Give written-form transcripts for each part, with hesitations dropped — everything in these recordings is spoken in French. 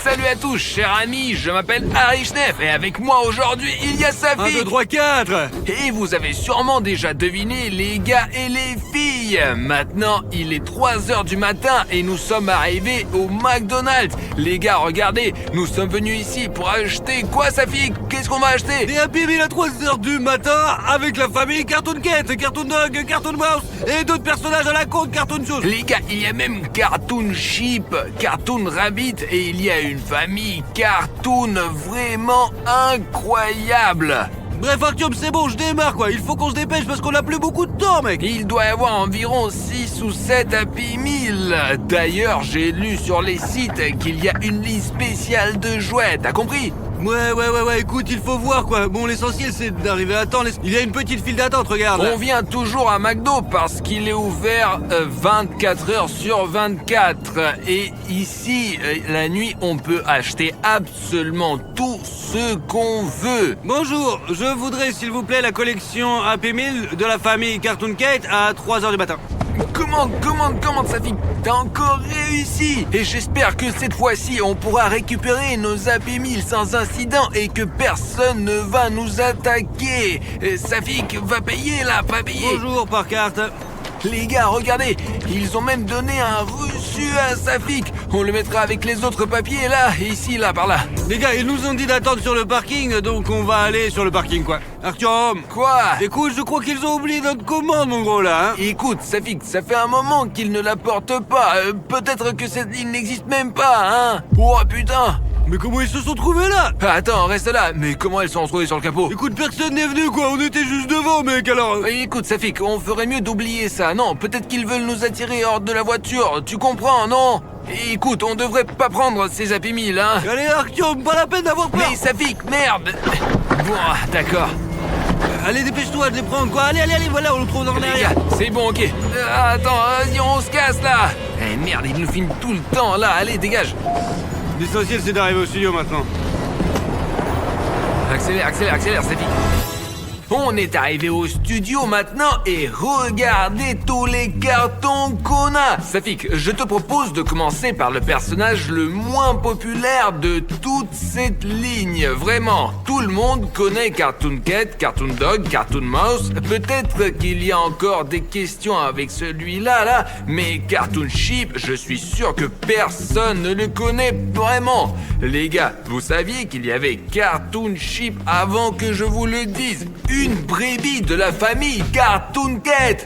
Salut à tous, chers amis, je m'appelle Harry Schneff et avec moi aujourd'hui, il y a Safik. 1, 2, 3, 4. Et vous avez sûrement déjà deviné, les gars et les filles. Maintenant, il est 3h du matin et nous sommes arrivés au McDonald's. Les gars, regardez, nous sommes venus ici pour acheter quoi, Safik? Qu'est-ce qu'on va acheter? Des Happy Meal à 3h du matin avec la famille Cartoon Cat, Cartoon Dog, Cartoon Mouse et d'autres personnages à la con de Cartoon Shoes. Les gars, il y a même Cartoon Sheep, Cartoon Rabbit et il y a une famille Cartoon vraiment incroyable. Bref, Artyom, c'est bon, je démarre quoi. Il faut qu'on se dépêche parce qu'on a plus beaucoup de temps, mec. Il doit y avoir environ 6 ou 7 Happy Meal. D'ailleurs, j'ai lu sur les sites qu'il y a une liste spéciale de jouets, t'as compris? Ouais, écoute, il faut voir quoi. Bon, l'essentiel c'est d'arriver à temps. Il y a une petite file d'attente, regarde. On vient toujours à McDo parce qu'il est ouvert 24 heures sur 24. Et ici, la nuit, on peut acheter absolument tout ce qu'on veut. Bonjour, je voudrais s'il vous plaît la collection Happy Meal de la famille Cartoon Cat à 3h du matin. Comment, Safik? T'as encore réussi! Et j'espère que cette fois-ci, on pourra récupérer nos Happy Meal sans incident et que personne ne va nous attaquer. Safik, va payer là, va payer. Bonjour, par carte. Les gars, regardez, ils ont même donné un reçu à Safik. On le mettra avec les autres papiers là, ici, là, par là. Les gars, ils nous ont dit d'attendre sur le parking, donc on va aller sur le parking, quoi. Artyom! Quoi? Écoute, je crois qu'ils ont oublié notre commande, mon gros, là, hein. Écoute, Safik, ça fait un moment qu'ils ne la portent pas. Peut-être que cette ligne n'existe même pas, hein. Oh, putain! Mais comment ils se sont trouvés là? Attends, reste là. Mais comment elles sont retrouvées sur le capot? Écoute, personne n'est venu, quoi. On était juste devant, mec, alors... Écoute, Safik, on ferait mieux d'oublier ça. Non, peut-être qu'ils veulent nous attirer hors de la voiture. Tu comprends, non? Écoute, on devrait pas prendre ces Happy Meal, hein. Allez, Artyom, pas la peine d'avoir peur. Mais Safik, merde. Bon, d'accord. Allez, dépêche-toi de les prendre, quoi. Allez, voilà, on le trouve dans Les l'arrière. gars, c'est bon, ok. Attends, vas-y, on se casse, là. Merde, ils nous filment tout le temps, là. Allez, dégage. L'essentiel, c'est d'arriver au studio, maintenant. Accélère, Safik. On est arrivé au studio maintenant et regardez tous les cartons qu'on a. Safik, je te propose de commencer par le personnage le moins populaire de toute cette ligne. Vraiment, tout le monde connaît Cartoon Cat, Cartoon Dog, Cartoon Mouse. Peut-être qu'il y a encore des questions avec celui-là, là, mais Cartoon Sheep, je suis sûr que personne ne le connaît vraiment. Les gars, vous saviez qu'il y avait Cartoon Sheep avant que je vous le dise? Une brebis de la famille Cartoon Cat.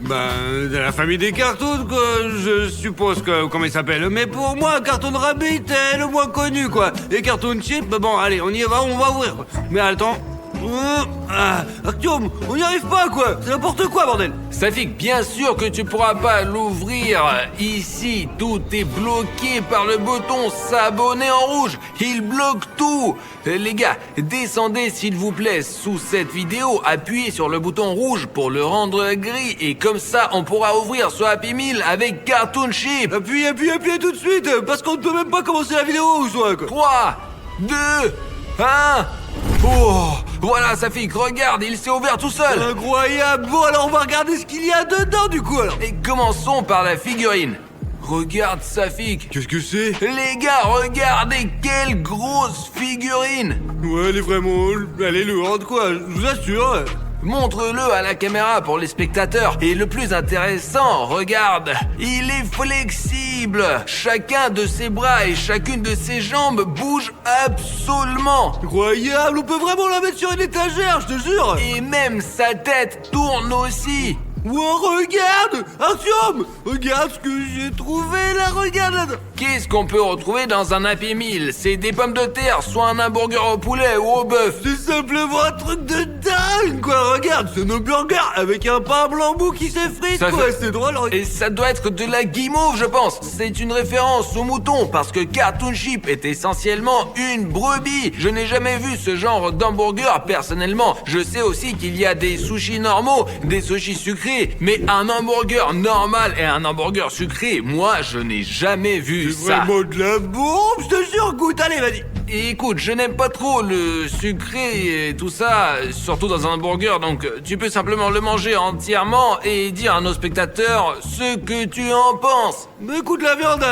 Ben, de la famille des cartoons, quoi. Je suppose que... Comment il s'appelle? Mais pour moi, Cartoon Rabbit est le moins connu, quoi. Et Cartoon Chip, bon, allez, on y va, on va ouvrir, quoi. Mais attends... Artyom, on n'y arrive pas, quoi. C'est n'importe quoi, bordel. Safik, bien sûr que tu pourras pas l'ouvrir. Ici, tout est bloqué par le bouton s'abonner en rouge. Il bloque tout. Les gars, descendez s'il vous plaît sous cette vidéo. Appuyez sur le bouton rouge pour le rendre gris. Et comme ça, on pourra ouvrir ce Happy Meal avec Cartoon Sheep. Appuyez tout de suite, parce qu'on ne peut même pas commencer la vidéo ou soit, quoi. 3, 2, 1... Oh, voilà Safik, regarde, il s'est ouvert tout seul. Incroyable. Bon, alors on va regarder ce qu'il y a dedans du coup alors. Et commençons par la figurine. Regarde Safik. Qu'est-ce que c'est? Les gars, regardez quelle grosse figurine. Ouais, elle est lourde quoi, je vous assure. Montre-le à la caméra pour les spectateurs. Et le plus intéressant, regarde, il est flexible. Chacun de ses bras et chacune de ses jambes bouge absolument. Incroyable, on peut vraiment la mettre sur une étagère, je te jure. Et même sa tête tourne aussi. Wow, regarde, Artyom, regarde ce que j'ai trouvé là, regarde là. Qu'est-ce qu'on peut retrouver dans un Happy Meal? C'est des pommes de terre, soit un hamburger au poulet ou au bœuf. C'est simplement un truc de dingue, quoi. Regarde, c'est nos burgers avec un pain blanc mou qui s'effrite, quoi. C'est drôle. Et ça doit être de la guimauve, je pense. C'est une référence au mouton parce que Cartoon Sheep est essentiellement une brebis. Je n'ai jamais vu ce genre d'hamburger personnellement. Je sais aussi qu'il y a des sushis normaux, des sushis sucrés. Mais un hamburger normal et un hamburger sucré, moi, je n'ai jamais vu ça. C'est vraiment de la bombe, je te jure, goûte, allez, vas-y. Écoute, je n'aime pas trop le sucré et tout ça, surtout dans un hamburger, donc tu peux simplement le manger entièrement et dire à nos spectateurs ce que tu en penses. Mais écoute, la viande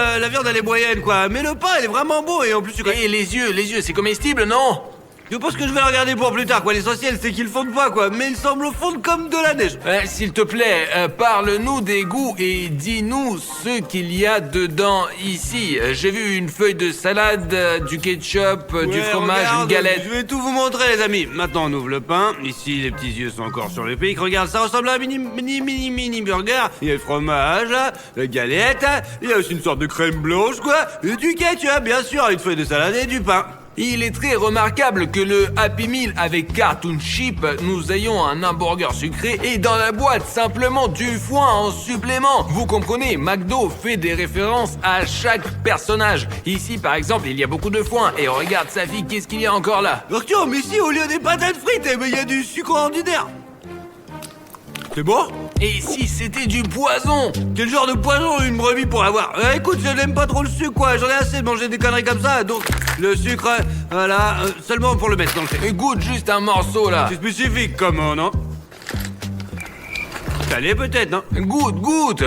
elle est moyenne, quoi. Mais le pain, il est vraiment bon et en plus, Et les yeux, c'est comestible, non? je pense que je vais le regarder pour plus tard, quoi. L'essentiel, c'est qu'ils fondent pas, quoi. Mais ils semblent fondre comme de la neige. S'il te plaît, parle-nous des goûts et dis-nous ce qu'il y a dedans ici. J'ai vu une feuille de salade, du ketchup, du Ouais, fromage, regarde, une galette. Je vais tout vous montrer, les amis. Maintenant, on ouvre le pain. Ici, les petits yeux sont encore sur le pic. Regarde, ça ressemble à un mini burger. Il y a le fromage, là, la galette. Il y a aussi une sorte de crème blanche, quoi. Et du ketchup, bien sûr, une feuille de salade et du pain. Il est très remarquable que le Happy Meal avec Cartoon Chip, nous ayons un hamburger sucré et dans la boîte simplement du foin en supplément. Vous comprenez, McDo fait des références à chaque personnage. Ici par exemple, il y a beaucoup de foin et regarde sa fille, qu'est-ce qu'il y a encore là? Arthur, mais ici, au lieu des patates frites, eh ben, il y a du sucre ordinaire. C'est bon? Et si c'était du poison? Quel genre de poison une brebis pour avoir? Écoute, je n'aime pas trop le sucre, quoi. J'en ai assez de manger des conneries comme ça. Donc, le sucre, voilà, seulement pour le mettre dans le thé. Goûte juste un morceau là. C'est spécifique, comment, non? Salé peut-être, non? Goûte.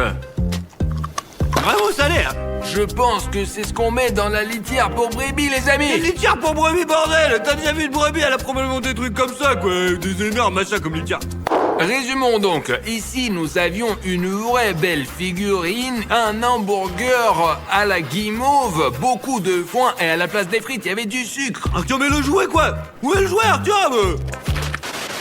Vraiment salé, hein? Je pense que c'est ce qu'on met dans la litière pour brebis, les Une amis. litière pour brebis, bordel! T'as déjà vu une brebis? Elle a probablement des trucs comme ça, quoi. Des énormes machins comme litière. Résumons donc, ici nous avions une vraie belle figurine, un hamburger à la guimauve, beaucoup de foin et à la place des frites il y avait du sucre. Arthur, mais le jouet, quoi? Où est le jouet, Arthur?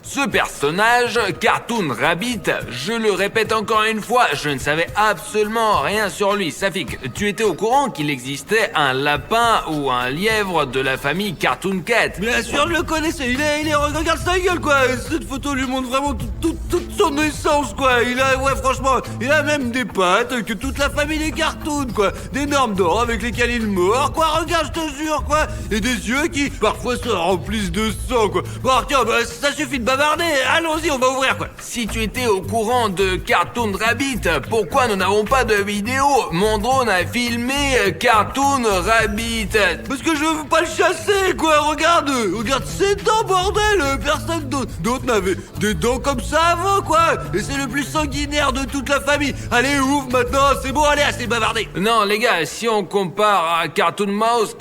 Ce personnage, Cartoon Rabbit, je le répète encore une fois, je ne savais absolument rien sur lui. Safik, tu étais au courant qu'il existait un lapin ou un lièvre de la famille Cartoon Cat? Bien sûr, je le connaissais. Il est, regarde sa gueule, quoi. Cette photo lui montre vraiment toute son essence, quoi. Ouais, franchement, il a même des pattes que toute la famille des cartoons, quoi. D'énormes dents avec lesquelles il mord, quoi. Regarde, je te jure, quoi. Et des yeux qui, parfois, se remplissent de sang, quoi. Bon, Arthur, bah, ça suffit de bavarder. Allons-y, on va ouvrir, quoi. Si tu étais au courant de Cartoon Rabbit, pourquoi nous n'avons pas de vidéo? Mon drone a filmé Cartoon Rabbit. Parce que je veux pas le chasser, quoi. Regarde ses dents, bordel. Personne d'autre n'avait des dents comme ça avant, quoi. Et c'est le plus sanguinaire de toute la famille. Allez, ouvre maintenant, c'est bon, allez, assez bavardé. Non les gars, si on compare à Cartoon Mouse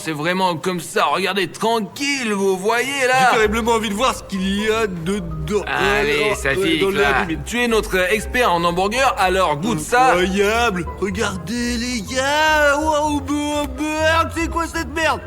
est vraiment comme ça. Regardez, tranquille, vous voyez là. J'ai terriblement envie de voir ce qu'il y a dedans. Allez, Safik, dans le là. limite. Tu es notre expert en hamburger, alors goûte ça. Incroyable. Regardez les gars. Wow, merde, c'est quoi cette merde?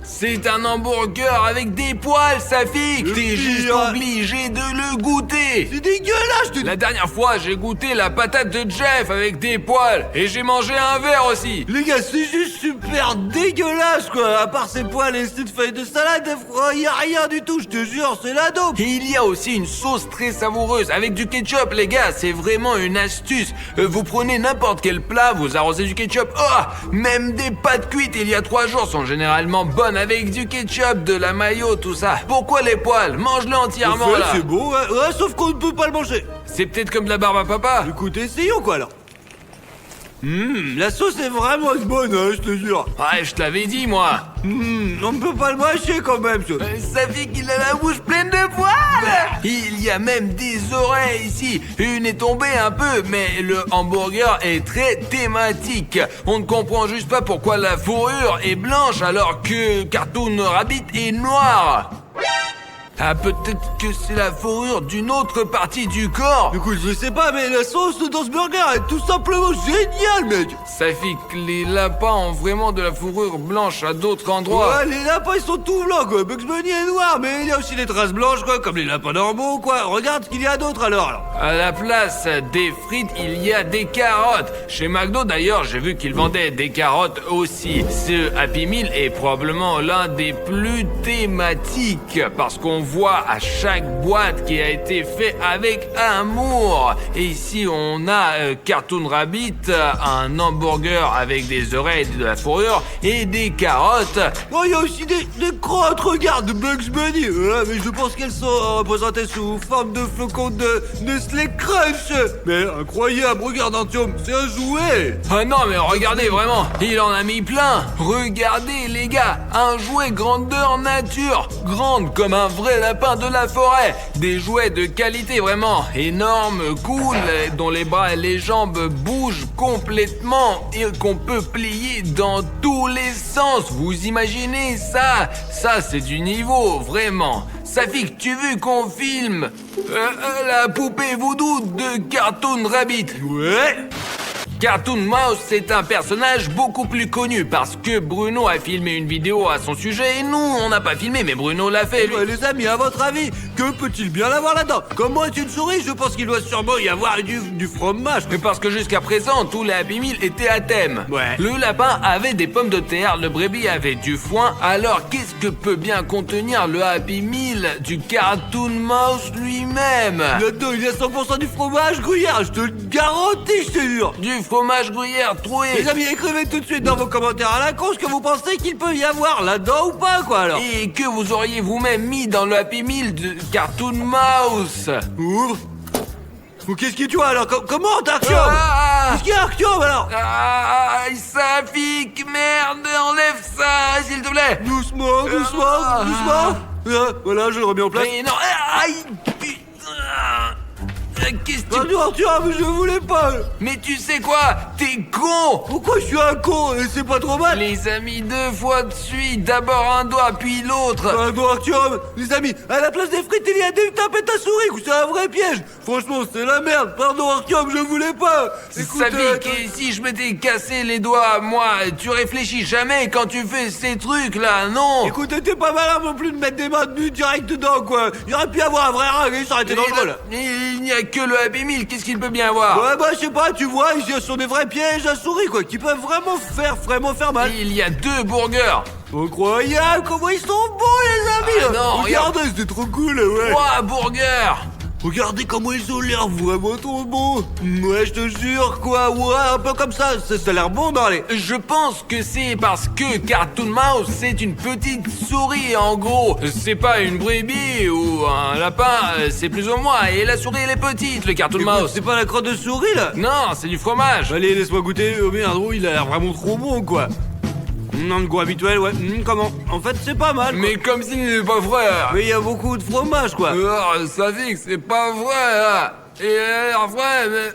C'est un hamburger avec des poils, Safik. Le T'es juste pire. obligé de le goûter. C'est dégueulasse, je te La dernière fois, j'ai goûté la patate de Jeff avec des poils et j'ai mangé un verre aussi. Les gars, c'est juste super dégueulasse, quoi. À part ces poils et cette feuille de salade, y a rien du tout, je te jure, c'est la dope. Et il y a aussi une sauce très savoureuse avec du ketchup, les gars, c'est vraiment une astuce. Vous prenez n'importe quel plat, vous arrosez du ketchup. Oh, même des pâtes cuites il y a 3 jours sont généralement bonnes avec du ketchup, de la mayo, tout ça. Pourquoi les poils? Mange-le entièrement là. C'est beau, ouais, sauf qu'on ne peut pas le manger. C'est peut-être comme de la barbe à papa. Écoute, essayons, quoi, alors. La sauce est vraiment bonne, hein, je te jure. Ouais, je te l'avais dit, moi. On ne peut pas le mâcher quand même, ça. Ça fait qu'il a la bouche pleine de poils. Il y a même des oreilles ici. Une est tombée un peu, mais le hamburger est très thématique. On ne comprend juste pas pourquoi la fourrure est blanche alors que Cartoon Rabbit est noir. Ah, peut-être que c'est la fourrure d'une autre partie du corps. Écoute, je sais pas, mais la sauce dans ce burger est tout simplement géniale, mec. Ça fait que les lapins ont vraiment de la fourrure blanche à d'autres endroits. Ouais, les lapins, ils sont tout blancs, quoi. Bugs Bunny est noir, mais il y a aussi des traces blanches, quoi, comme les lapins normaux, quoi. Regarde ce qu'il y a d'autre, alors. À la place des frites, il y a des carottes. Chez McDo, d'ailleurs, j'ai vu qu'ils vendaient des carottes aussi. Ce Happy Meal est probablement l'un des plus thématiques, parce qu'on voit à chaque boîte qui a été fait avec amour. Et ici, on a Cartoon Rabbit, un hamburger avec des oreilles, de la fourrure et des carottes. Oh, il y a aussi des crottes, regarde, de Bugs Bunny. Mais je pense qu'elles sont représentées sous forme de flocons de Nestlé Crunch. Mais incroyable, regarde Artyom, c'est un jouet. Ah non, mais regardez vraiment, il en a mis plein. Regardez les gars, un jouet grandeur nature, grande comme un vrai lapin de la forêt. Des jouets de qualité vraiment énormes, cool, dont les bras et les jambes bougent complètement et qu'on peut plier dans tous les sens. Vous imaginez ça? Ça c'est du niveau, vraiment. Safik, tu veux qu'on filme la poupée voodoo de Cartoon Rabbit? Ouais. Cartoon Mouse, c'est un personnage beaucoup plus connu parce que Bruno a filmé une vidéo à son sujet et nous, on n'a pas filmé, mais Bruno l'a fait, lui. Ouais, les amis, à votre avis, que peut-il bien avoir là-dedans? Comment est une souris? Je pense qu'il doit sûrement y avoir du fromage. Mais parce que jusqu'à présent, tous les Happy Meal étaient à thème. Ouais. Le lapin avait des pommes de terre, le brebis avait du foin. Alors, qu'est-ce que peut bien contenir le Happy Meal du Cartoon Mouse lui-même? Là-dedans, il y a 100% du fromage gruyère, je te le garantis, je te jure. Du fromage gruyère troué. Les amis, écrivez tout de suite dans vos commentaires à la con ce que vous pensez qu'il peut y avoir là-dedans ou pas, quoi, alors. Et que vous auriez vous-même mis dans le Happy Meal de Cartoon Mouse. Ouvre. Ou qu'est-ce que tu vois alors? Comment, Artyom? Ah, Qu'est-ce qu'il y a, Artyom, alors? ah, Safik, merde, enlève ça, s'il te plaît. Doucement, voilà, je le remets en place. Mais non, aïe, putain. Qu'est-ce que tu... Artyom, je voulais pas. Mais tu sais quoi? T'es con. Pourquoi je suis un con? Et c'est pas trop mal. Les amis, 2 fois de suite. D'abord un doigt, puis l'autre. Pardon, Artyom. Les amis, à la place des frites, il y a des tapettes à souris. C'est un vrai piège. Franchement, c'est la merde. Pardon, Artyom, je voulais pas. Écoute, Safik, et si je m'étais cassé les doigts, moi, tu réfléchis jamais quand tu fais ces trucs-là, non? écoute, t'es pas malin non plus de mettre des mains nues direct dedans, quoi. Il aurait pu y avoir un vrai ring, ça aurait été drôle. Il n'y a que le Happy Meal, qu'est-ce qu'il peut bien avoir? Ouais, bah, je sais pas, tu vois, ce sont des vrais pièges à souris, quoi, qui peuvent vraiment faire mal. Il y a 2 burgers. Incroyable, comment ils sont bons, les amis. Ah non, regardez, c'était trop cool, ouais. 3 burgers. Regardez comment ils ont l'air vraiment trop bons. Ouais, je te jure, quoi, ouais, un peu comme ça a l'air bon dans les... Je pense que c'est parce que Cartoon Mouse, c'est une petite souris, en gros. C'est pas une brebis ou un lapin, c'est plus ou moins. Et la souris, elle est petite, le Cartoon Écoute, Mouse. c'est pas la crotte de souris, là? Non, c'est du fromage. Allez, laisse-moi goûter. Oh merde, oh, il a l'air vraiment trop bon, quoi. Non, le goût habituel, ouais. Comment? En fait, c'est pas mal, quoi. Mais comme si c'est pas vrai. Mais il y a beaucoup de fromage, quoi. Ça dit que c'est pas vrai. Hein. Et alors, vrai, mais...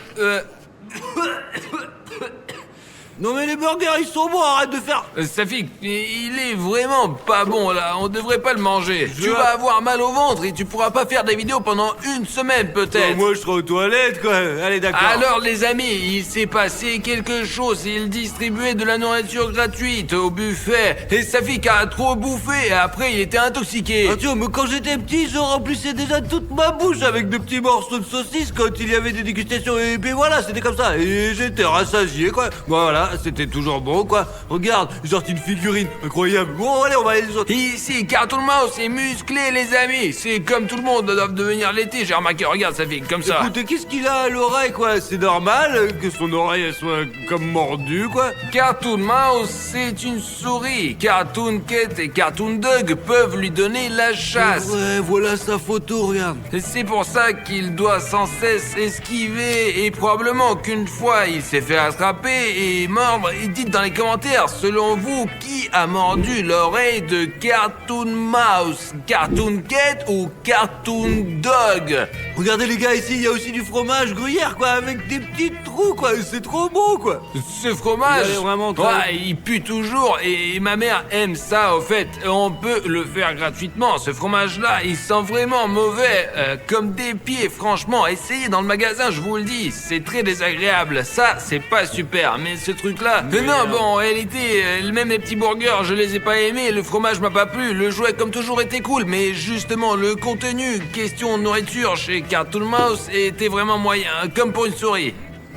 Non mais les burgers ils sont bons, arrête de faire... Safik, il est vraiment pas bon là, on devrait pas le manger. Tu vas avoir mal au ventre et tu pourras pas faire des vidéos pendant 1 semaine peut-être. Moi je serai aux toilettes quoi, allez d'accord. Alors les amis, il s'est passé quelque chose, il distribuait de la nourriture gratuite au buffet et Safik a trop bouffé et après il était intoxiqué. Artyom, mais quand j'étais petit, je remplissais déjà toute ma bouche avec de petits morceaux de saucisses quand il y avait des dégustations et puis voilà, c'était comme ça. Et j'étais rassasié quoi, voilà. C'était toujours bon quoi. Regarde, j'ai sorti une figurine incroyable. Bon allez, on va aller les autres. Ici, Cartoon Mouse est musclé les amis. C'est comme tout le monde doit devenir l'été, j'ai remarqué, regarde ça fait comme ça. Écoute, qu'est-ce qu'il a à l'oreille quoi? C'est normal que son oreille elle soit comme mordue quoi. Cartoon Mouse, c'est une souris. Cartoon Cat et Cartoon Dog peuvent lui donner la chasse. Ouais, voilà sa photo, regarde. C'est pour ça qu'il doit sans cesse esquiver et probablement qu'une fois il s'est fait attraper et mordre. Et dites dans les commentaires, selon vous, qui a mordu l'oreille de Cartoon Mouse? Cartoon Cat ou Cartoon Dog? Regardez les gars, ici il y a aussi du fromage gruyère quoi, avec des petits trous quoi, c'est trop bon quoi. Ce fromage, il est vraiment très... ouais, il pue toujours et ma mère aime ça au fait. On peut le faire gratuitement. Ce fromage-là, il sent vraiment mauvais, comme des pieds. Franchement, essayez dans le magasin, je vous le dis, c'est très désagréable. Ça, c'est pas super, mais ce truc-là... non, bon, en réalité, même les petits burgers, je les ai pas aimés. Le fromage m'a pas plu. Le jouet, comme toujours, était cool, mais justement, le contenu, question nourriture chez Cartoon Mouse, était vraiment moyen, comme pour une souris.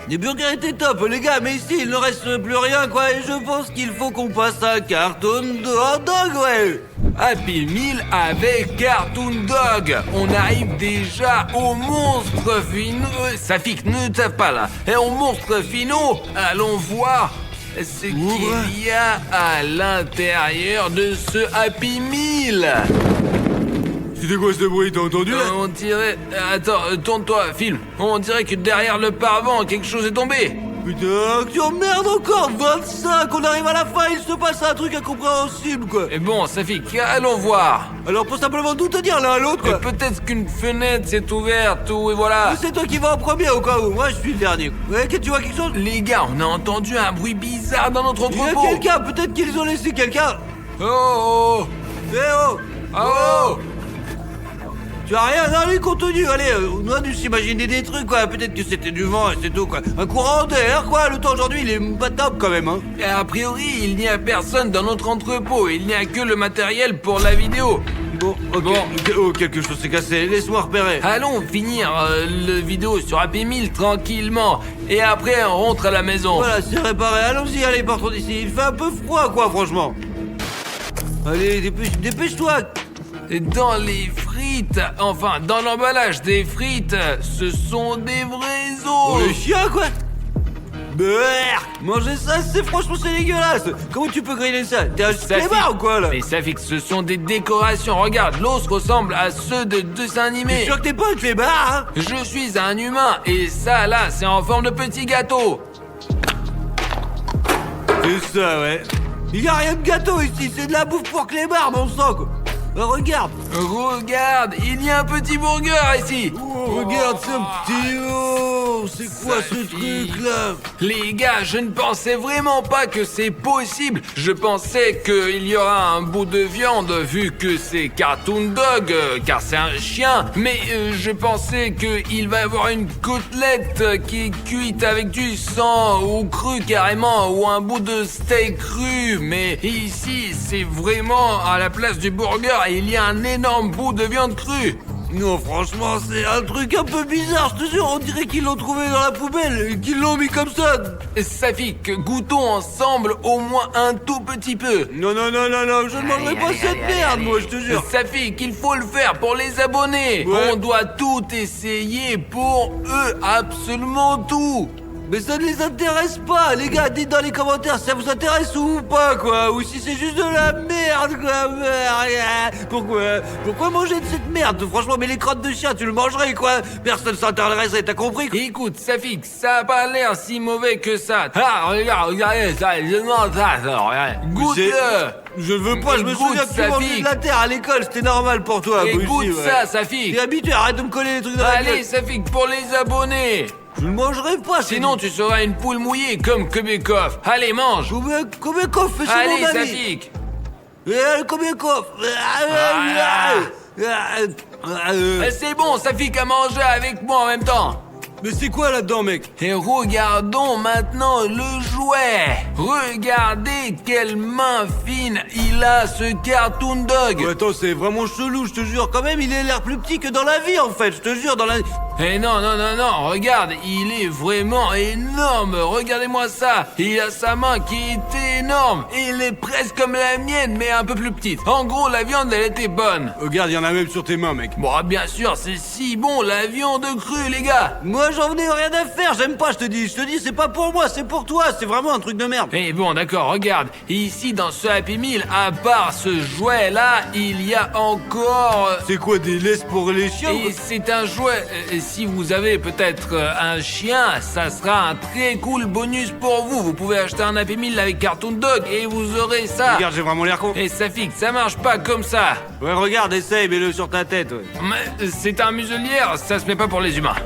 Les burgers étaient top les gars, mais ici il ne reste plus rien quoi, et je pense qu'il faut qu'on passe à Cartoon Dog, ouais. Happy Meal avec Cartoon Dog. On arrive déjà aux monstres finaux. Safik, ne tape pas là. Et aux monstres finaux, allons voir ce qu'il y a à l'intérieur de ce Happy Meal. C'était quoi ce bruit, t'as entendu là? On dirait... Attends, tourne-toi, filme. On dirait que derrière le paravent, quelque chose est tombé. Putain, tu emmerdes encore 25, on arrive à la fin, il se passe un truc incompréhensible quoi. Et bon, Safik, allons voir. Alors pour simplement tout te dire l'un à l'autre quoi. Peut-être qu'une fenêtre s'est ouverte ou et voilà. C'est toi qui vas en premier au cas où, moi je suis le dernier. Ouais, tu vois quelque chose? Les gars, on a entendu un bruit bizarre dans notre Il y a entrepôt. quelqu'un, peut-être qu'ils ont laissé quelqu'un. Oh, Eh oh. oh. Tu as rien dans les contenus, allez, on a dû s'imaginer des trucs quoi, peut-être que c'était du vent et c'est tout quoi. Un courant d'air quoi, le temps aujourd'hui il est pas top quand même hein. Et a priori, il n'y a personne dans notre entrepôt. Il n'y a que le matériel pour la vidéo. Bon, ok, Bon. Oh, quelque chose s'est cassé, laisse-moi repérer. Allons finir le vidéo sur Happy Meal tranquillement. Et après, on rentre à la maison. Voilà, c'est réparé, allons-y, allez, partons d'ici, il fait un peu froid quoi franchement. Allez, dépêche-toi. Dans les frites, enfin, dans l'emballage des frites, ce sont des vrais Oh os. les chiens quoi. Brrr, manger ça, franchement c'est dégueulasse. Comment tu peux griller ça? T'es un clébard ou quoi là? Mais ça fait que ce sont des décorations. Regarde, l'os ressemble à ceux de dessins T'es animés. sûr que t'es pas un clébard hein? Je suis un humain et ça là, c'est en forme de petit gâteau. C'est ça ouais. Il y a rien de gâteau ici, c'est de la bouffe pour clébard mon sang quoi. Regarde. Regarde, il y a un petit burger ici. Regarde ce petit oh, c'est quoi ce Safi. truc là? Les gars, je ne pensais vraiment pas que c'est possible. Je pensais qu'il y aura un bout de viande vu que c'est Cartoon Dog, car c'est un chien. Mais je pensais qu'il va y avoir une côtelette qui est cuite avec du sang ou cru carrément, ou un bout de steak cru. Mais ici, c'est vraiment à la place du burger, il y a un énorme bout de viande crue. Non franchement c'est un truc un peu bizarre, je te jure, on dirait qu'ils l'ont trouvé dans la poubelle et qu'ils l'ont mis comme ça. Safik, goûtons ensemble au moins un tout petit peu. Non, non, non, non, non, je ne mangerai pas cette merde, moi, je te jure. Safik, il faut le faire pour les abonnés. Ouais. On doit tout essayer pour eux, absolument tout. Mais ça ne les intéresse pas, les gars, dites dans les commentaires si ça vous intéresse ou pas, quoi. Ou si c'est juste de la merde, quoi. Pourquoi manger de cette merde? Franchement, mais les crottes de chien, tu le mangerais, quoi. Personne s'intéresserait, t'as compris? Écoute, Safik, ça a pas l'air si mauvais que ça. Ah, regardez ça, je mange ça, regarde. Goûte-le. Je ne veux pas, je me Écoute, souviens que tu mangeais Safik. de la terre à l'école, c'était normal pour toi. moi Écoute aussi, ouais. ça, Safik. T'es habitué, arrête de me coller les trucs dans la Allez, gueule. Safik, pour les abonnés. Je ne mangerai pas, Sinon, tu seras une poule mouillée comme Kubekov. Allez, mange. Combien coffre, c'est Allez, mon ami. Safik. Combien coffre. C'est bon, Safik a mangé avec moi en même temps. Mais c'est quoi là-dedans, mec? Et regardons maintenant le jouet. Regardez quelle main fine il a, ce Cartoon Dog. Ouais, attends, c'est vraiment chelou, je te jure. Quand même, il a l'air plus petit que dans la vie, en fait. Je te jure, dans la... Eh non, non, non, non, regarde, il est vraiment énorme. Regardez-moi ça. Il a sa main qui est énorme. Il est presque comme la mienne, mais un peu plus petite. En gros, la viande, elle était bonne. Regarde, il y en a même sur tes mains, mec. Bon, bien sûr, c'est si bon, la viande crue, les gars. Moi, j'en ai rien à faire. J'aime pas, je te dis. Je te dis, c'est pas pour moi, c'est pour toi. C'est vraiment un truc de merde. Eh bon, d'accord, regarde. Ici, dans ce Happy Meal, à part ce jouet-là, il y a encore... C'est quoi, des laisses pour les chiens? Et c'est un jouet. Si vous avez peut-être un chien, ça sera un très cool bonus pour vous. Vous pouvez acheter un Happy Meal avec Cartoon Dog et vous aurez ça. Regarde, j'ai vraiment l'air con. Et ça fixe, ça marche pas comme ça. Ouais, regarde, essaye, mets-le sur ta tête, ouais. Mais c'est un muselière, ça se met pas pour les humains.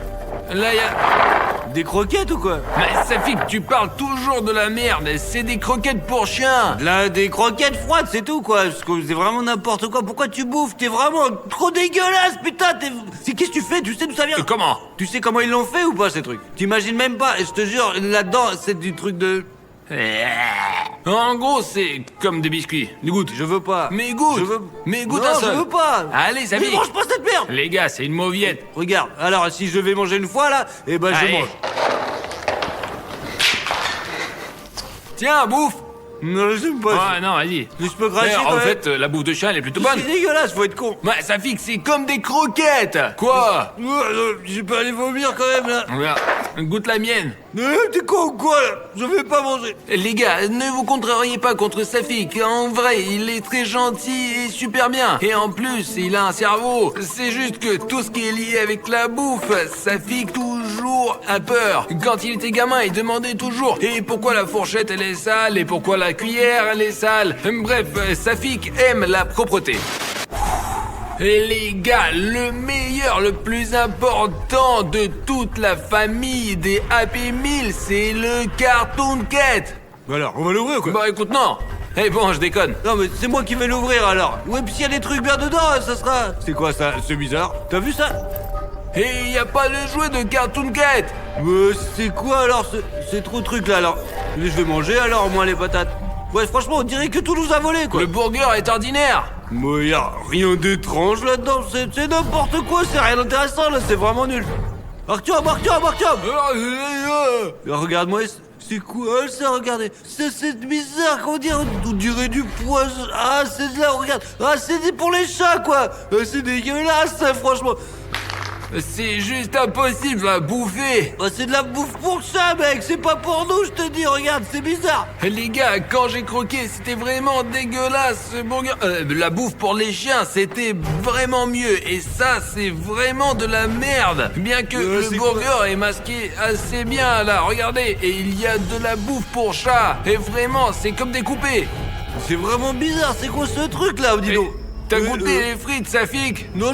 Là, y a... Des croquettes ou quoi? Mais Safik, tu parles toujours de la merde. C'est des croquettes pour chiens. Là, des croquettes froides, c'est tout, quoi. Parce que c'est vraiment n'importe quoi. Pourquoi tu bouffes? T'es vraiment trop dégueulasse, putain. Qu'est-ce que tu fais? Tu sais d'où ça vient? Comment? Tu sais comment ils l'ont fait ou pas, ces trucs? T'imagines même pas. Et je te jure, là-dedans, c'est du truc de... En gros, c'est comme des biscuits. Goûte. Je veux pas. Mais goûte. Je veux... Mais goûte non, un seul. je veux pas. Allez, Mais Safik. mange pas cette merde. Les gars, c'est une mauviette. Regarde, alors si je vais manger une fois, là, eh ben je Allez. mange. Tiens, bouffe. Non, j'aime pas ça. Ah non, vas-y. Je peux cracher Mais quand en même. fait, la bouffe de chien, elle est plutôt bonne. C'est dégueulasse, faut être con. Ouais, Safik, c'est comme des croquettes. Quoi? J'ai pas aller vomir quand même là. Regarde, goûte la mienne. T'es con ou quoi là? Je vais pas manger. Les gars, ne vous contrariez pas contre Safik. En vrai, il est très gentil et super bien. Et en plus, il a un cerveau. C'est juste que tout ce qui est lié avec la bouffe, Safik toujours a peur. Quand il était gamin, il demandait toujours et pourquoi la fourchette elle est sale et pourquoi la cuillère elle est sale. Bref, Safik aime la propreté. Et les gars, le meilleur, le plus important de toute la famille des Happy Meal, c'est le Cartoon Cat. Alors, on va l'ouvrir ou quoi? Bah écoute, non. Eh bon, je déconne. Non mais c'est moi qui vais l'ouvrir alors. Ouais, puis s'il y a des trucs bien dedans, ça sera... C'est quoi ça? C'est bizarre. T'as vu ça? Et y a pas le jouet de Cartoon Cat. C'est quoi alors ces trop trucs là alors? Je vais manger alors, moi les patates. Ouais, franchement, on dirait que tout nous a volé quoi. Le burger est ordinaire. Moi, y a rien d'étrange là-dedans. C'est n'importe quoi, c'est rien d'intéressant là, c'est vraiment nul. Artyom. Regarde-moi, c'est quoi ça? Regardez, c'est bizarre qu'on dirait, on dirait du poison. Ah, c'est de là, regarde. Ah, c'est pour les chats quoi. C'est dégueulasse ça, franchement. C'est juste impossible à bouffer. Ah, c'est de la bouffe pour ça, mec. C'est pas pour nous, je te dis. Regarde, c'est bizarre. Les gars, quand j'ai croqué, c'était vraiment dégueulasse ce burger. La bouffe pour les chiens, c'était vraiment mieux. Et ça, c'est vraiment de la merde. Bien que le burger est masqué assez bien là, regardez. Et il y a de la bouffe pour chat. Et vraiment, c'est comme découpé. C'est vraiment bizarre. C'est quoi ce truc là, dis donc? T'as goûté les frites, Safik? Non.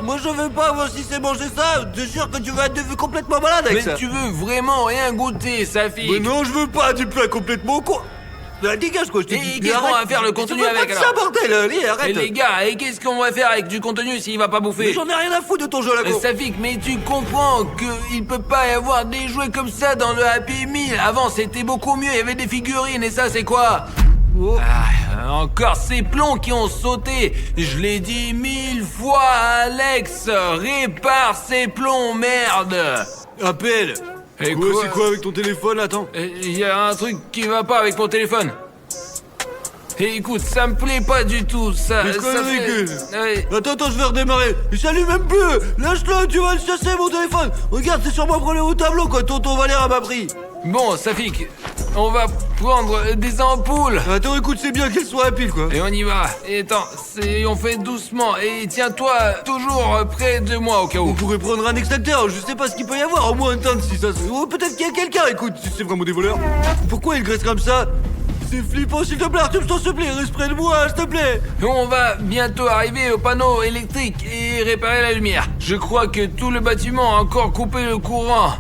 Moi, je veux pas. Moi, si c'est manger ça, je te jure que tu vas être complètement malade avec ça. Mais tu veux vraiment rien goûter, Safik? Mais non, je veux pas du plat complètement con. Dégage quoi, je te dis. Et qu'est-ce qu'on va faire le contenu avec alors? Ça, bordel, allez, arrête. Et les gars, et qu'est-ce qu'on va faire avec du contenu s'il va pas bouffer? Mais j'en ai rien à foutre de ton jeu là, con. Safik, mais tu comprends qu'il peut pas y avoir des jouets comme ça dans le Happy Meal. Avant, c'était beaucoup mieux, il y avait des figurines et ça, c'est quoi? Oh. Ah, encore ces plombs qui ont sauté. Je l'ai dit 1000 fois à Alex. Répare ces plombs, merde. Appelle. Et Ouais, quoi? c'est quoi avec ton téléphone, attends? Il y a un truc qui va pas avec mon téléphone. Et écoute, ça me plaît pas du tout, ça. Mais quoi ça avec fait... Ouais. Attends, je vais redémarrer. Il s'allume même plus. Lâche-le, tu vas le chasser mon téléphone. Regarde, c'est sur mon problème au tableau quoi. Tonton Valère m'a pris. Bon, Safik, on va prendre des ampoules. Attends, écoute, c'est bien qu'elle soit à pile quoi. Et on y va. Et attends, on fait doucement. Et tiens-toi toujours près de moi au cas On où. pourrait prendre un extincteur, je sais pas ce qu'il peut y avoir, au moins un teinte si ça se... Oh, peut-être qu'il y a quelqu'un, écoute, si c'est vraiment des voleurs. Pourquoi ils graissent comme ça? C'est flippant, s'il te plaît, Arthur, s'il te plaît, reste près de moi, s'il te plaît. On va bientôt arriver au panneau électrique et réparer la lumière. Je crois que tout le bâtiment a encore coupé le courant.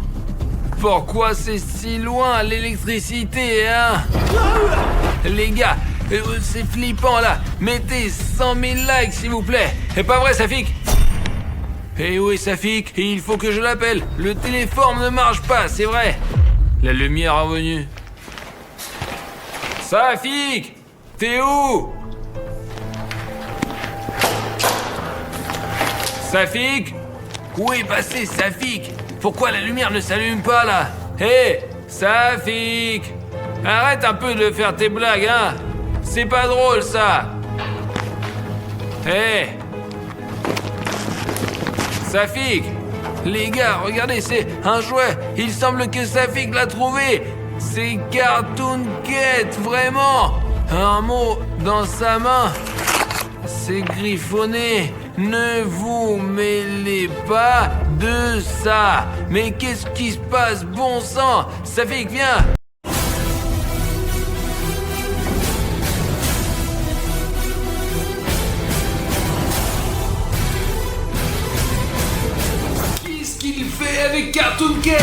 Pourquoi c'est si loin l'électricité, hein? Les gars, c'est flippant là. Mettez 100 000 likes s'il vous plaît. C'est pas vrai, Safik? Eh oui, Safik, il faut que je l'appelle. Le téléphone ne marche pas, c'est vrai. La lumière est revenue. Safik, t'es où? Safik? Où est passé Safik? Pourquoi la lumière ne s'allume pas là? Hé, Safik! Arrête un peu de faire tes blagues, hein? C'est pas drôle ça! Hé! Safik! Les gars, regardez, c'est un jouet! Il semble que Safik l'a trouvé! C'est Cartoon Cat, vraiment! Un mot dans sa main! C'est griffonné! Ne vous mêlez pas de ça! Mais qu'est-ce qui se passe, bon sang? Safik, viens! Qu'est-ce qu'il fait avec Cartoon Cat?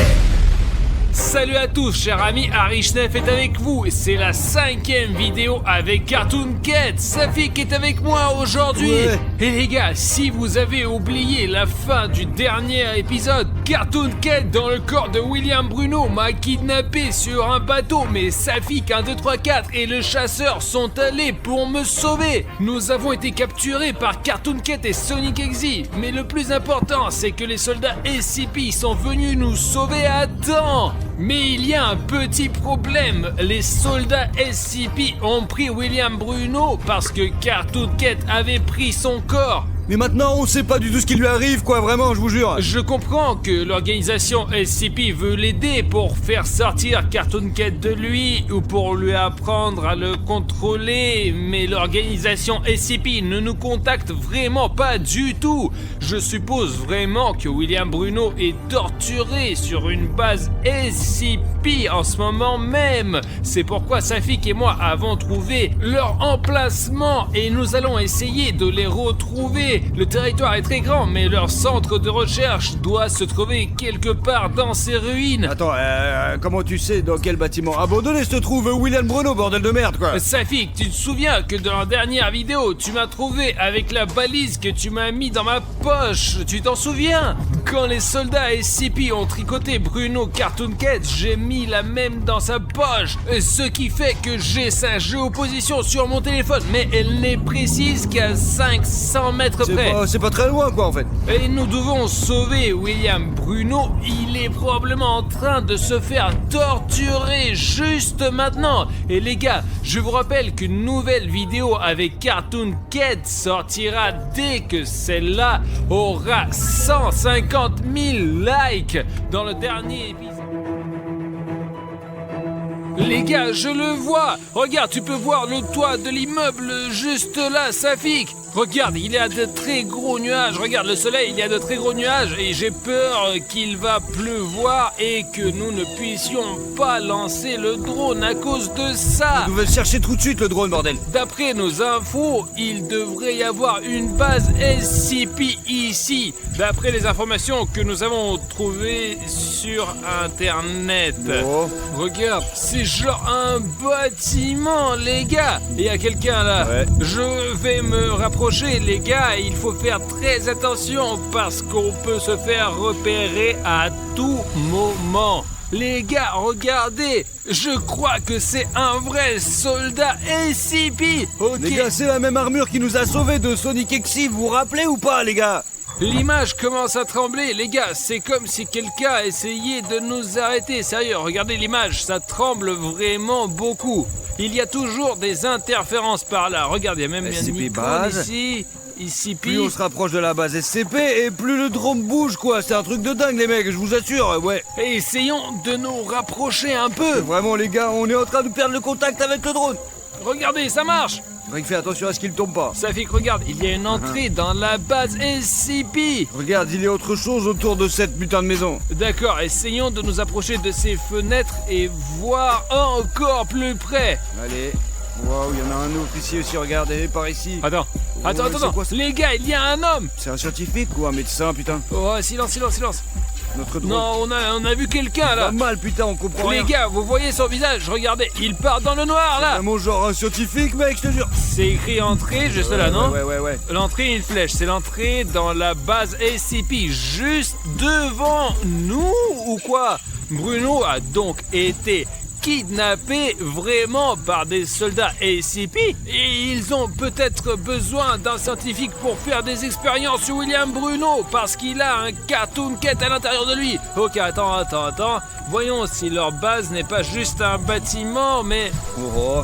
Salut à tous, chers amis, Arichnef est avec vous. C'est la 5e vidéo avec Cartoon Cat. Safik est avec moi aujourd'hui. Ouais. Et les gars, si vous avez oublié la fin du dernier épisode, Cartoon Cat dans le corps de William Bruno m'a kidnappé sur un bateau. Mais Safik 1, 2, 3, 4 et le chasseur sont allés pour me sauver. Nous avons été capturés par Cartoon Cat et Sonic Exe. Mais le plus important, c'est que les soldats SCP sont venus nous sauver à temps. Mais il y a un petit problème. Les soldats SCP ont pris William Bruno parce que Cartoon Cat avait pris son corps. Mais maintenant, on sait pas du tout ce qui lui arrive, quoi, vraiment, je vous jure. Je comprends que l'organisation SCP veut l'aider pour faire sortir Cartoon Cat de lui ou pour lui apprendre à le contrôler, mais l'organisation SCP ne nous contacte vraiment pas du tout. Je suppose vraiment que William Bruno est torturé sur une base SCP en ce moment même. C'est pourquoi Safik et moi avons trouvé leur emplacement et nous allons essayer de les retrouver. Le territoire est très grand, mais leur centre de recherche doit se trouver quelque part dans ces ruines. Attends, comment tu sais dans quel bâtiment abandonné se trouve William Bruno, bordel de merde, quoi? Safik, tu te souviens que dans la dernière vidéo, tu m'as trouvé avec la balise que tu m'as mis dans ma poche. Tu t'en souviens? Quand les soldats SCP ont tricoté Bruno Cartoon Cat, j'ai mis la même dans sa poche. Ce qui fait que j'ai sa géoposition sur mon téléphone, mais elle n'est précise qu'à 500 mètres près. C'est pas très loin, quoi, en fait. Et nous devons sauver William Bruno. Il est probablement en train de se faire torturer juste maintenant. Et les gars, je vous rappelle qu'une nouvelle vidéo avec Cartoon Cat sortira dès que celle-là aura 150 000 likes dans le dernier épisode. Les gars, je le vois. Regarde, tu peux voir le toit de l'immeuble juste là, Safik. Regarde, il y a de très gros nuages. Regarde le soleil, il y a de très gros nuages. Et j'ai peur qu'il va pleuvoir et que nous ne puissions pas lancer le drone à cause de ça. Vous devez chercher tout de suite le drone, bordel. D'après nos infos, il devrait y avoir une base SCP ici. D'après les informations que nous avons trouvées sur Internet. Oh. Regarde, c'est genre un bâtiment, les gars. Il y a quelqu'un là. Ouais. Je vais me rapprocher, les gars. Il faut faire très attention parce qu'on peut se faire repérer à tout moment. Les gars, regardez. Je crois que c'est un vrai soldat SCP. Ok. Les gars, c'est la même armure qui nous a sauvés de Sonic Exy, vous vous rappelez ou pas, les gars? L'image commence à trembler, les gars, c'est comme si quelqu'un essayait de nous arrêter. Sérieux, regardez l'image, ça tremble vraiment beaucoup. Il y a toujours des interférences par là. Regarde, il y a même SCP une icône base. ici. Plus on se rapproche de la base SCP et plus le drone bouge, quoi. C'est un truc de dingue, les mecs, je vous assure, ouais. Et essayons de nous rapprocher un peu. Vraiment, les gars, on est en train de perdre le contact avec le drone. Regardez, ça marche. Faudrait que faire attention à ce qu'il tombe pas. Safik, regarde, il y a une entrée dans la base SCP. Regarde, il y a autre chose autour de cette putain de maison. D'accord, essayons de nous approcher de ces fenêtres et voir encore plus près. Allez. Waouh, il y en a un autre ici aussi, regardez, par ici. Attends, c'est quoi, ça? les gars, il y a un homme. C'est un scientifique ou un médecin, putain? Oh, silence. Notre drone. Non, on a vu quelqu'un là. Pas mal, putain, on comprend Les rien. gars, vous voyez son visage, regardez, il part dans le noir là. Vraiment genre un scientifique, mec, je te jure. C'est écrit entrée, juste là, non? Ouais. L'entrée, une flèche, c'est l'entrée dans la base SCP, juste devant nous ou quoi? Bruno a donc été kidnappé vraiment par des soldats SCP et ils ont peut-être besoin d'un scientifique pour faire des expériences sur William Bruno parce qu'il a un Cartoon Cat à l'intérieur de lui. Ok, attends. Voyons si leur base n'est pas juste un bâtiment, mais... Oh.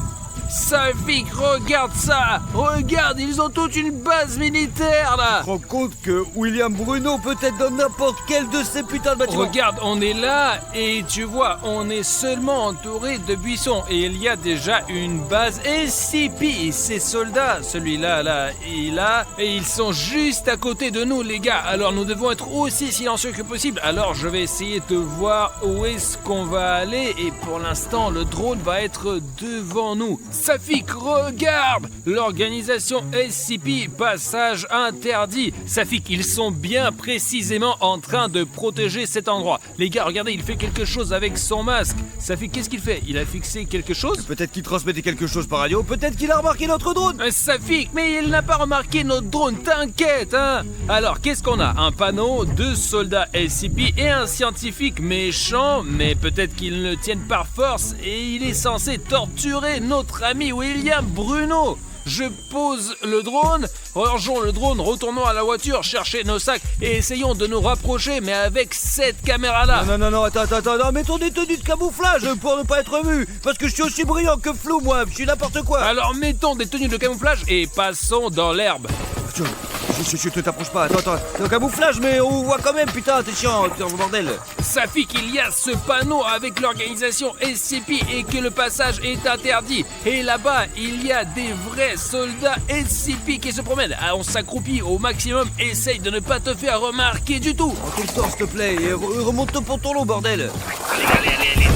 Safik, regarde ça! Regarde, ils ont toute une base militaire là! Tu te rends compte que William Bruno peut être dans n'importe quel de ces putains de bâtiments? Regarde, on est là et tu vois, on est seulement entouré de buissons et il y a déjà une base SCP. Ces soldats, celui-là, et ils sont juste à côté de nous, les gars. Alors nous devons être aussi silencieux que possible. Alors je vais essayer de voir où est-ce qu'on va aller et pour l'instant, le drone va être devant nous. Safik, regarde! L'organisation SCP, passage interdit. Safik, ils sont bien précisément en train de protéger cet endroit. Les gars, regardez, il fait quelque chose avec son masque. Safik, qu'est-ce qu'il fait? Il a fixé quelque chose? Peut-être qu'il transmettait quelque chose par radio, peut-être qu'il a remarqué notre drone. Safik, mais il n'a pas remarqué notre drone, t'inquiète, hein? Alors, qu'est-ce qu'on a? Un panneau, 2 soldats SCP et un scientifique méchant, mais peut-être qu'ils ne tiennent par force et il est censé torturer notre ami William Bruno. Je pose le drone, rangeons le drone, retournons à la voiture, chercher nos sacs et essayons de nous rapprocher, mais avec cette caméra-là. Non, attends, non, mettons des tenues de camouflage pour ne pas être vu. Parce que je suis aussi brillant que flou, moi, je suis n'importe quoi. Alors mettons des tenues de camouflage et passons dans l'herbe. Je te t'approche pas, attends, le camouflage, mais on voit quand même, putain, t'es chiant, bordel. Safik, il y a ce panneau avec l'organisation SCP et que le passage est interdit. Et là-bas, il y a des vrais soldats SCP qui se promènent. Ah, on s'accroupit au maximum, essaye de ne pas te faire remarquer du tout. En tout le temps, s'il te plaît, et remonte ton pantalon, bordel. Allez.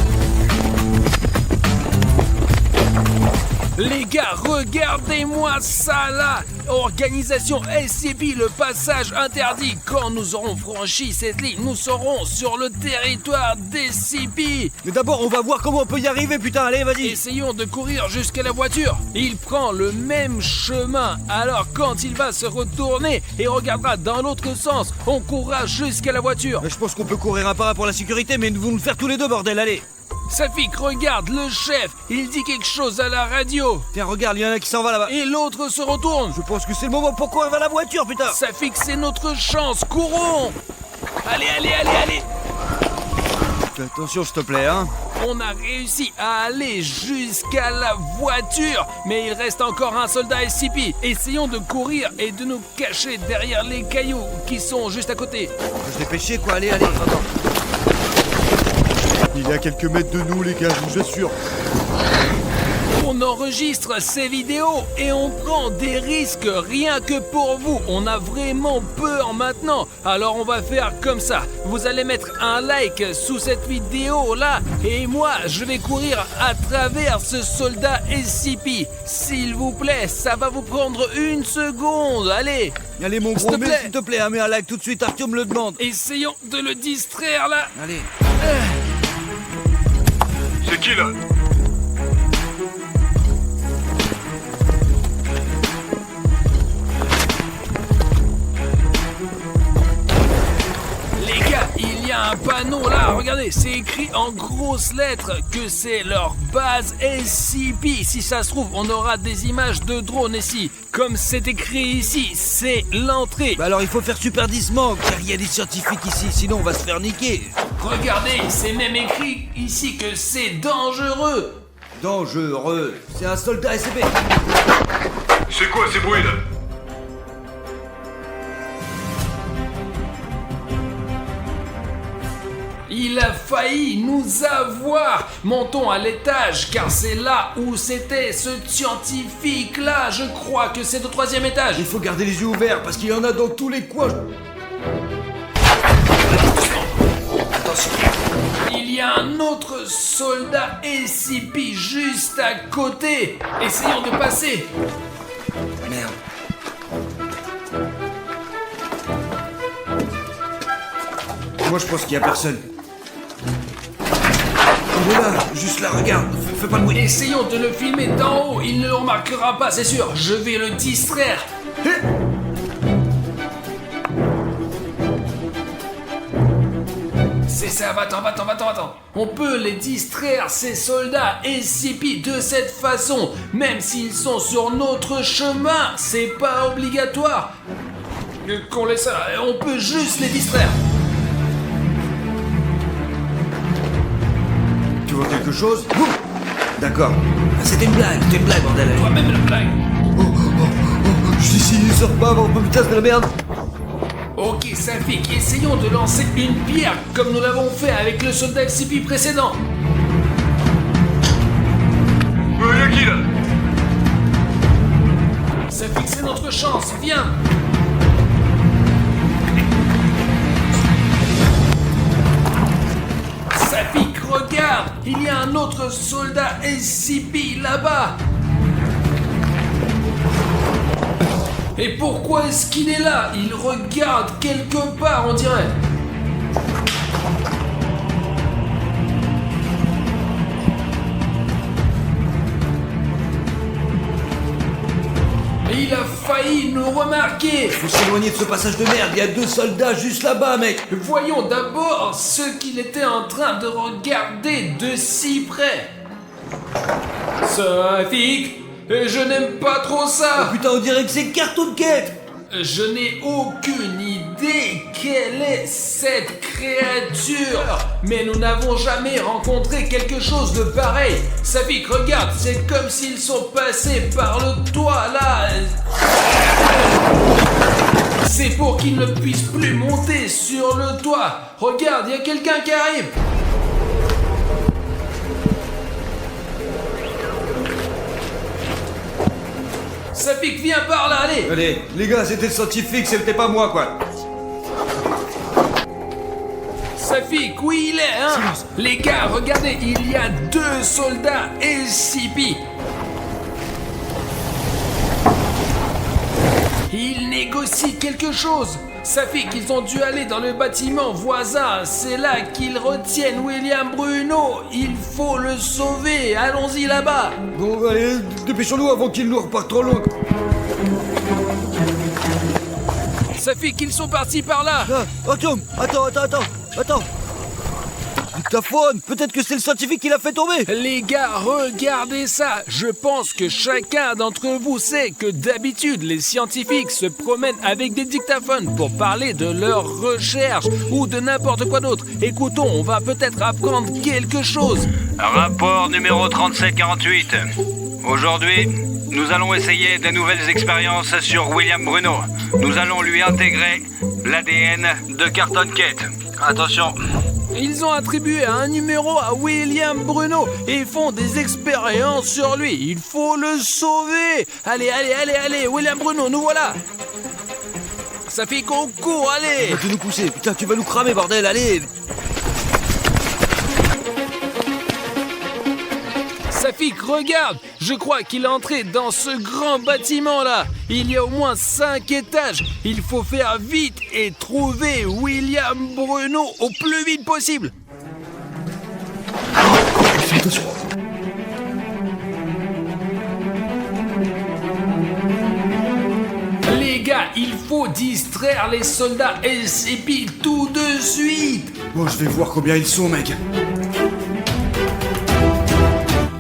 Les gars, regardez-moi ça là! Organisation SCP, le passage interdit. Quand nous aurons franchi cette ligne, nous serons sur le territoire d'SCP. Mais d'abord, on va voir comment on peut y arriver, putain, allez, vas-y. Essayons de courir jusqu'à la voiture. Il prend le même chemin. Alors quand il va se retourner et regardera dans l'autre sens, on courra jusqu'à la voiture. Je pense qu'on peut courir un par un pour la sécurité, mais nous nous le faire tous les deux, bordel, allez. Safik, regarde, le chef, il dit quelque chose à la radio. Tiens, regarde, il y en a qui s'en va là-bas. Et l'autre se retourne. Je pense que c'est le moment pour courir vers la voiture, putain. Safik, c'est notre chance, courons. Allez. Fais attention, s'il te plaît, hein. On a réussi à aller jusqu'à la voiture, mais il reste encore un soldat SCP. Essayons de courir et de nous cacher derrière les cailloux qui sont juste à côté. Je l'ai pêché, quoi, allez, attends. Il est à quelques mètres de nous, les gars, je vous assure. On enregistre ces vidéos et on prend des risques rien que pour vous. On a vraiment peur maintenant. Alors on va faire comme ça. Vous allez mettre un like sous cette vidéo là et moi je vais courir à travers ce soldat SCP. S'il vous plaît, ça va vous prendre 1 seconde. Allez, mon gros, s'il te plaît, hein, mets un like tout de suite, Arthur me le demande. Essayons de le distraire là. Allez. C'est qui là? Les gars, il y a un panneau là, regardez, c'est écrit en grosses lettres que c'est leur base SCP. Si ça se trouve, on aura des images de drones ici. Comme c'est écrit ici, c'est l'entrée. Bah alors il faut faire super disement, car il y a des scientifiques ici, sinon on va se faire niquer. Regardez, c'est même écrit ici que c'est dangereux. Dangereux. C'est un soldat SCP. C'est quoi ces bruits là? Il a failli nous avoir. Montons à l'étage, car c'est là où c'était ce scientifique là. Je crois que c'est au 3e étage. Il faut garder les yeux ouverts, parce qu'il y en a dans tous les coins. Attention. Il y a un autre soldat SCP juste à côté. Essayons de passer. Merde. Moi je pense qu'il y a personne. Il est là, juste là, regarde, fais pas de bruit. Essayons de le filmer d'en haut. Il ne le remarquera pas, c'est sûr. Je vais le distraire. C'est ça, va-t'en. On peut les distraire, ces soldats SCP, de cette façon. Même s'ils sont sur notre chemin, c'est pas obligatoire qu'on laisse ça. On peut juste les distraire. Tu vois quelque chose? D'accord. Ah, c'était une blague, bordel. Toi-même la blague. Je suis ici, il sort pas, bon putain, c'est de la merde. Ok, Safik, essayons de lancer une pierre, comme nous l'avons fait avec le soldat SCP précédent. Y'a qui là? Safik, c'est notre chance, viens. Safik, regarde, il y a un autre soldat SCP là-bas. Et pourquoi est-ce qu'il est là? Il regarde quelque part, on dirait. Et il a failli nous remarquer. Faut s'éloigner de ce passage de merde, il y a 2 soldats juste là-bas, mec. Voyons d'abord ce qu'il était en train de regarder de si près. Safik, Et je n'aime pas trop Oh ça. putain, on dirait que c'est Cartoon Cat. Je n'ai aucune idée quelle est cette créature. Mais nous n'avons jamais rencontré quelque chose de pareil. Safik, regarde, c'est comme s'ils sont passés par le toit là. C'est pour qu'ils ne puissent plus monter sur le toit. Regarde, il y a quelqu'un qui arrive. Safik, viens par là, allez. Allez, les gars, c'était le scientifique, c'était pas moi, quoi. Safik, où il est, hein? Les gars, regardez, il y a 2 soldats SCP. Ils négocient quelque chose. Safik, ils ont dû aller dans le bâtiment voisin. C'est là qu'ils retiennent William Bruno. Il faut le sauver. Allons-y là-bas. Bon, allez, dépêchons-nous avant qu'il nous reparte trop loin. Safik, ils sont partis par là. Ah, Tom, attends. Dictaphone, peut-être que c'est le scientifique qui l'a fait tomber. Les gars, regardez ça. Je pense que chacun d'entre vous sait que d'habitude, les scientifiques se promènent avec des dictaphones pour parler de leurs recherches ou de n'importe quoi d'autre. Écoutons, on va peut-être apprendre quelque chose. Rapport numéro 3748. Aujourd'hui, nous allons essayer de nouvelles expériences sur William Bruno. Nous allons lui intégrer l'ADN de Cartoon Cat. Attention. Ils ont attribué un numéro à William Bruno et font des expériences sur lui. Il faut le sauver. Allez, William Bruno, nous voilà. Ça fait qu'on court, allez. Tu nous pousser, putain, tu vas nous cramer, bordel, allez. Safik, regarde. Je crois qu'il est entré dans ce grand bâtiment-là. Il y a au moins 5 étages. Il faut faire vite et trouver William Bruno au plus vite possible. Fais attention. Les gars, il faut distraire les soldats SCP tout de suite. Bon, je vais voir combien ils sont, mec.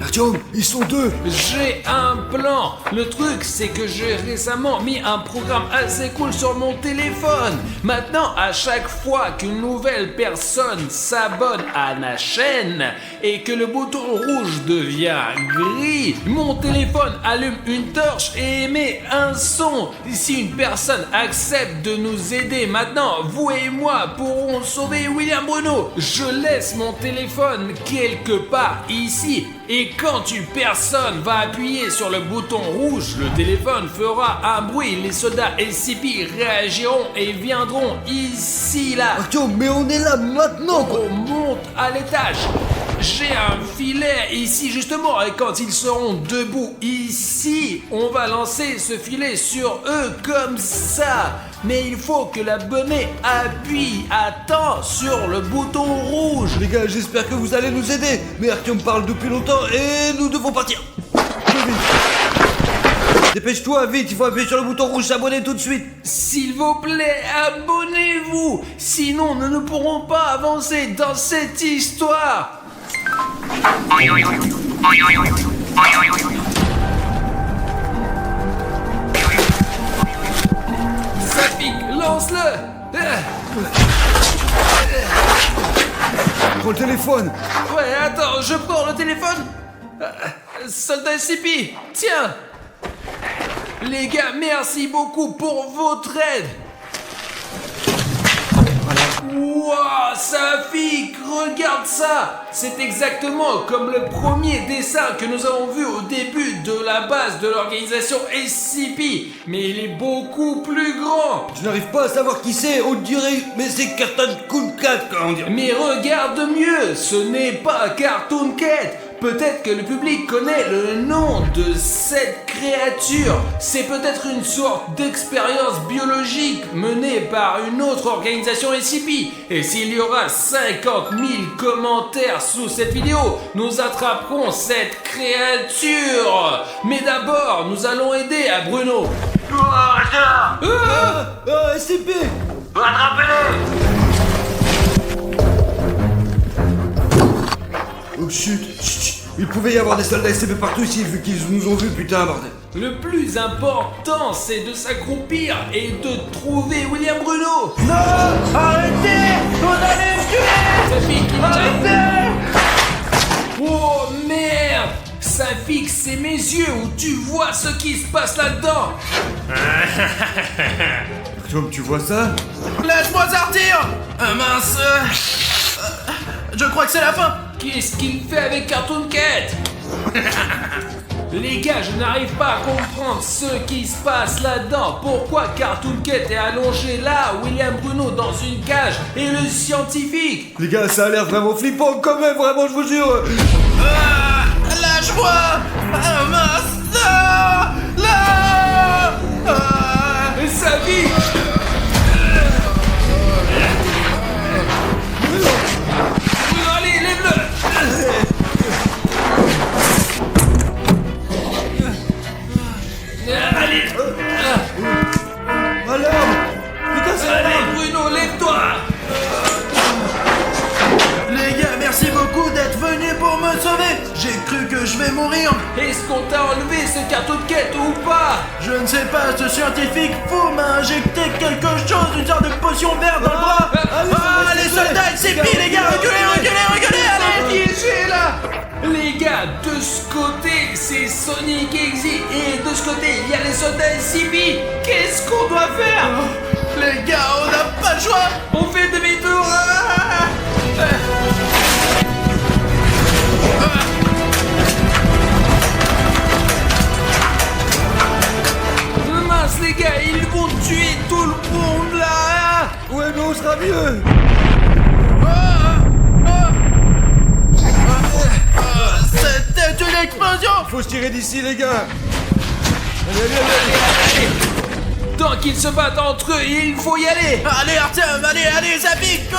Artyom, ils sont 2. J'ai un plan. Le truc, c'est que j'ai récemment mis un programme assez cool sur mon téléphone. Maintenant, à chaque fois qu'une nouvelle personne s'abonne à ma chaîne et que le bouton rouge devient gris, mon téléphone allume une torche et émet un son. Si une personne accepte de nous aider maintenant, vous et moi pourrons sauver William Bruno. Je laisse mon téléphone quelque part ici. Et quand une personne va appuyer sur le bouton rouge, le téléphone fera un bruit. Les soldats SCP réagiront et viendront ici, là. Artyom, mais on est là maintenant, quoi. On monte à l'étage. J'ai un filet ici justement et quand ils seront debout ici, on va lancer ce filet sur eux comme ça. Mais il faut que l'abonné appuie à temps sur le bouton rouge. Les gars, j'espère que vous allez nous aider. Mais Artyom parle depuis longtemps et nous devons partir. Plus vite. Dépêche-toi, vite, il faut appuyer sur le bouton rouge, s'abonner tout de suite. S'il vous plaît, abonnez-vous. Sinon, nous ne pourrons pas avancer dans cette histoire. Safik, lance-le. Prends le téléphone. Ouais, attends, je prends le téléphone. Soldat SCP, tiens. Les gars, merci beaucoup pour votre aide. Wouah, Safik, regarde ça. C'est exactement comme le premier dessin que nous avons vu au début de la base de l'organisation SCP. Mais il est beaucoup plus grand. Je n'arrive pas à savoir qui c'est, on dirait, mais c'est Cartoon Cat, comment dire. Mais regarde mieux, ce n'est pas Cartoon Cat. Peut-être que le public connaît le nom de cette créature. C'est peut-être une sorte d'expérience biologique menée par une autre organisation SCP. Et s'il y aura 50 000 commentaires sous cette vidéo, nous attraperons cette créature. Mais d'abord, nous allons aider à Bruno. SCP. Attrapez-le. Oh chut, chut, chut. Il pouvait y avoir des soldats SCP partout ici, vu qu'ils nous ont vus, putain, bordel. Le plus important, c'est de s'accroupir et de trouver William Bruno. Non! Arrêtez! Vous allez me tuer! Safik, il Arrêtez! Oh merde! Safik, c'est mes yeux où tu vois ce qui se passe là-dedans. Tom, tu vois ça? Laisse-moi sortir! Mince. Je crois que c'est la fin. Qu'est-ce qu'il fait avec Cartoon Cat? Les gars, je n'arrive pas à comprendre ce qui se passe là-dedans. Pourquoi Cartoon Cat est allongé là, William Bruno dans une cage et le scientifique? Les gars, ça a l'air vraiment flippant quand même, vraiment, je vous jure. Lâche-moi! Mince! Ah, là! Safik! Allez, lève-le! Allez! Alors, putain, c'est Allez, Bruno, lève-toi! Les gars, merci beaucoup d'être venus pour me sauver. J'ai cru que je vais mourir. Est-ce qu'on t'a enlevé ce Cartoon Cat ou pas? Je ne sais pas, ce scientifique fou m'a injecté quelque chose, une sorte de potion verte dans le bras. Ah, les soldats SCP, les gars, reculez, allez! Piégé là! Les gars, de ce côté, c'est Sonic Exit et de ce côté, il y a les soldats SCP. Qu'est-ce qu'on doit faire? Les gars, on n'a pas le choix. On fait demi-tour. Mince les gars, ils vont tuer tout le monde là. Ouais, mais on sera mieux. C'était une explosion. Faut se tirer d'ici, les gars. Allez. Tant qu'ils se battent entre eux, il faut y aller. Allez Artyom, allez, ça pique.